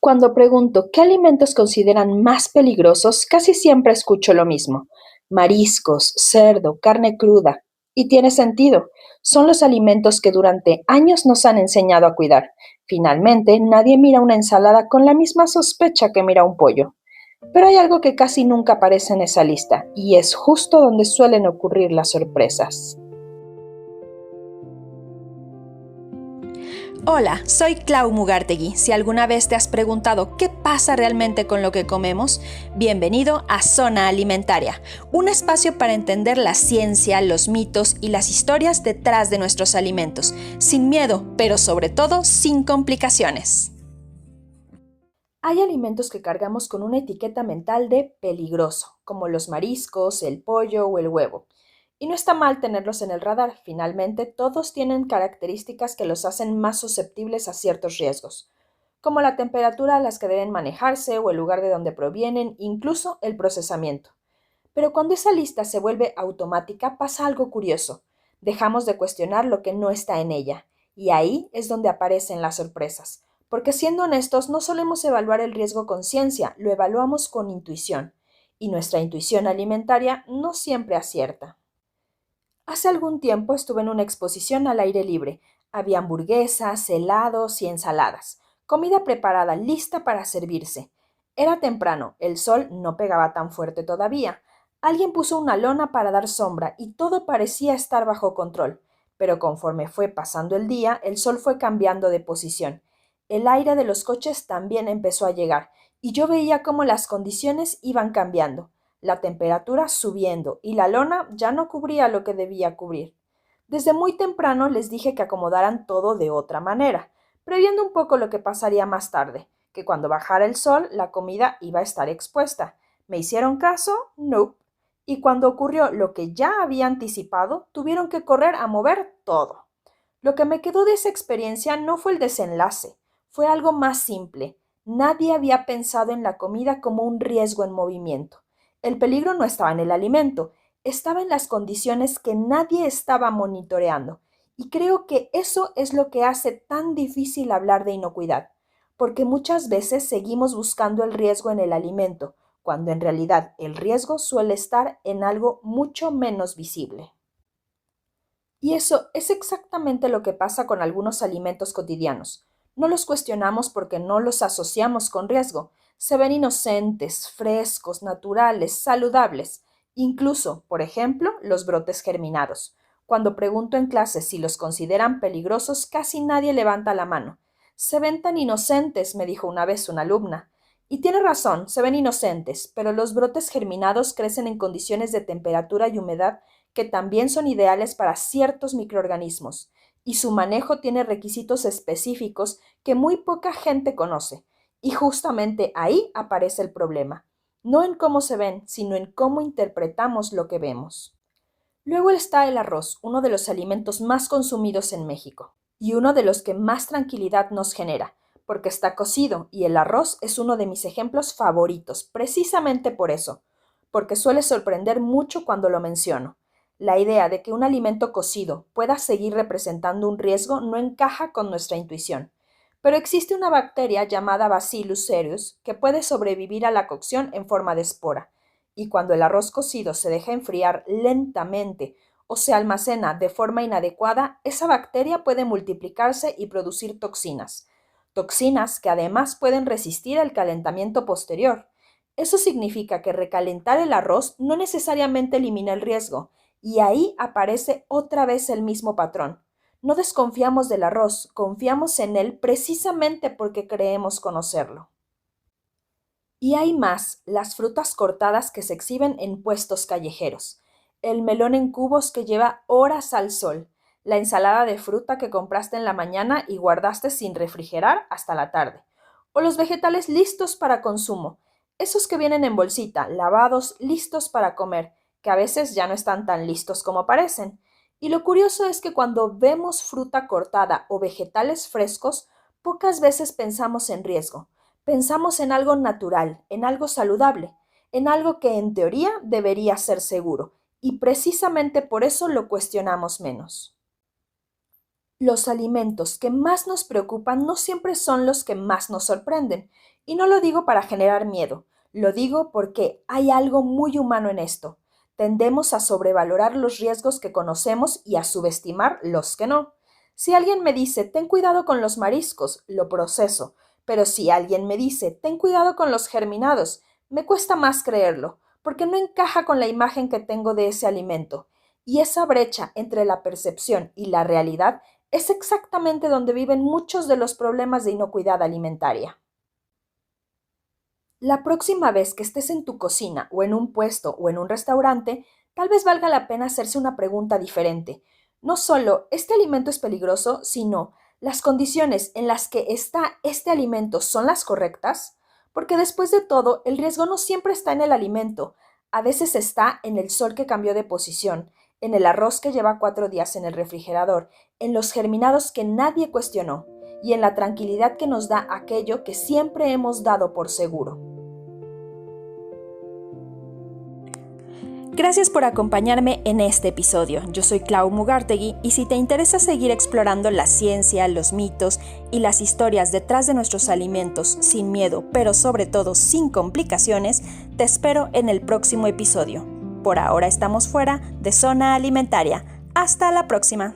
Cuando pregunto qué alimentos consideran más peligrosos, casi siempre escucho lo mismo. Mariscos, cerdo, carne cruda. Y tiene sentido. Son los alimentos que durante años nos han enseñado a cuidar. Finalmente, nadie mira una ensalada con la misma sospecha que mira un pollo. Pero hay algo que casi nunca aparece en esa lista, y es justo donde suelen ocurrir las sorpresas. Hola, soy Clau Mugartegui. Si alguna vez te has preguntado qué pasa realmente con lo que comemos, bienvenido a Zona Alimentaria, un espacio para entender la ciencia, los mitos y las historias detrás de nuestros alimentos, sin miedo, pero sobre todo sin complicaciones. Hay alimentos que cargamos con una etiqueta mental de peligroso, como los mariscos, el pollo o el huevo. Y no está mal tenerlos en el radar, finalmente todos tienen características que los hacen más susceptibles a ciertos riesgos, como la temperatura a las que deben manejarse o el lugar de donde provienen, incluso el procesamiento. Pero cuando esa lista se vuelve automática pasa algo curioso. Dejamos de cuestionar lo que no está en ella, y ahí es donde aparecen las sorpresas. Porque siendo honestos, no solemos evaluar el riesgo con ciencia, lo evaluamos con intuición. Y nuestra intuición alimentaria no siempre acierta. Hace algún tiempo estuve en una exposición al aire libre. Había hamburguesas, helados y ensaladas. Comida preparada, lista para servirse. Era temprano, el sol no pegaba tan fuerte todavía. Alguien puso una lona para dar sombra y todo parecía estar bajo control. Pero conforme fue pasando el día, el sol fue cambiando de posición. El aire de los coches también empezó a llegar, y yo veía cómo las condiciones iban cambiando, la temperatura subiendo, y la lona ya no cubría lo que debía cubrir. Desde muy temprano les dije que acomodaran todo de otra manera, previendo un poco lo que pasaría más tarde, que cuando bajara el sol la comida iba a estar expuesta. ¿Me hicieron caso? No. Y cuando ocurrió lo que ya había anticipado, tuvieron que correr a mover todo. Lo que me quedó de esa experiencia no fue el desenlace, fue algo más simple. Nadie había pensado en la comida como un riesgo en movimiento. El peligro no estaba en el alimento, estaba en las condiciones que nadie estaba monitoreando. Y creo que eso es lo que hace tan difícil hablar de inocuidad, porque muchas veces seguimos buscando el riesgo en el alimento, cuando en realidad el riesgo suele estar en algo mucho menos visible. Y eso es exactamente lo que pasa con algunos alimentos cotidianos. No los cuestionamos porque no los asociamos con riesgo. Se ven inocentes, frescos, naturales, saludables. Incluso, por ejemplo, los brotes germinados. Cuando pregunto en clase si los consideran peligrosos, casi nadie levanta la mano. Se ven tan inocentes, me dijo una vez una alumna. Y tiene razón, se ven inocentes, pero los brotes germinados crecen en condiciones de temperatura y humedad que también son ideales para ciertos microorganismos, y su manejo tiene requisitos específicos que muy poca gente conoce. Y justamente ahí aparece el problema, no en cómo se ven, sino en cómo interpretamos lo que vemos. Luego está el arroz, uno de los alimentos más consumidos en México, y uno de los que más tranquilidad nos genera, porque está cocido, y el arroz es uno de mis ejemplos favoritos, precisamente por eso, porque suele sorprender mucho cuando lo menciono. La idea de que un alimento cocido pueda seguir representando un riesgo no encaja con nuestra intuición. Pero existe una bacteria llamada Bacillus cereus que puede sobrevivir a la cocción en forma de espora, y cuando el arroz cocido se deja enfriar lentamente o se almacena de forma inadecuada, esa bacteria puede multiplicarse y producir toxinas. Toxinas que además pueden resistir el calentamiento posterior. Eso significa que recalentar el arroz no necesariamente elimina el riesgo, y ahí aparece otra vez el mismo patrón. No desconfiamos del arroz, confiamos en él precisamente porque creemos conocerlo. Y hay más, las frutas cortadas que se exhiben en puestos callejeros, el melón en cubos que lleva horas al sol, la ensalada de fruta que compraste en la mañana y guardaste sin refrigerar hasta la tarde, o los vegetales listos para consumo, esos que vienen en bolsita, lavados, listos para comer, que a veces ya no están tan listos como parecen. Y lo curioso es que cuando vemos fruta cortada o vegetales frescos, pocas veces pensamos en riesgo. Pensamos en algo natural, en algo saludable, en algo que en teoría debería ser seguro, y precisamente por eso lo cuestionamos menos. Los alimentos que más nos preocupan no siempre son los que más nos sorprenden. Y no lo digo para generar miedo, lo digo porque hay algo muy humano en esto. Tendemos a sobrevalorar los riesgos que conocemos y a subestimar los que no. Si alguien me dice, ten cuidado con los mariscos, lo proceso. Pero si alguien me dice, ten cuidado con los germinados, me cuesta más creerlo, porque no encaja con la imagen que tengo de ese alimento. Y esa brecha entre la percepción y la realidad es exactamente donde viven muchos de los problemas de inocuidad alimentaria. La próxima vez que estés en tu cocina o en un puesto o en un restaurante, tal vez valga la pena hacerse una pregunta diferente. No solo ¿este alimento es peligroso?, sino ¿las condiciones en las que está este alimento son las correctas? Porque después de todo, el riesgo no siempre está en el alimento, a veces está en el sol que cambió de posición, en el arroz que lleva 4 días en el refrigerador, en los germinados que nadie cuestionó y en la tranquilidad que nos da aquello que siempre hemos dado por seguro. Gracias por acompañarme en este episodio. Yo soy Clau Mugartegui y si te interesa seguir explorando la ciencia, los mitos y las historias detrás de nuestros alimentos sin miedo, pero sobre todo sin complicaciones, te espero en el próximo episodio. Por ahora estamos fuera de Zona Alimentaria. Hasta la próxima.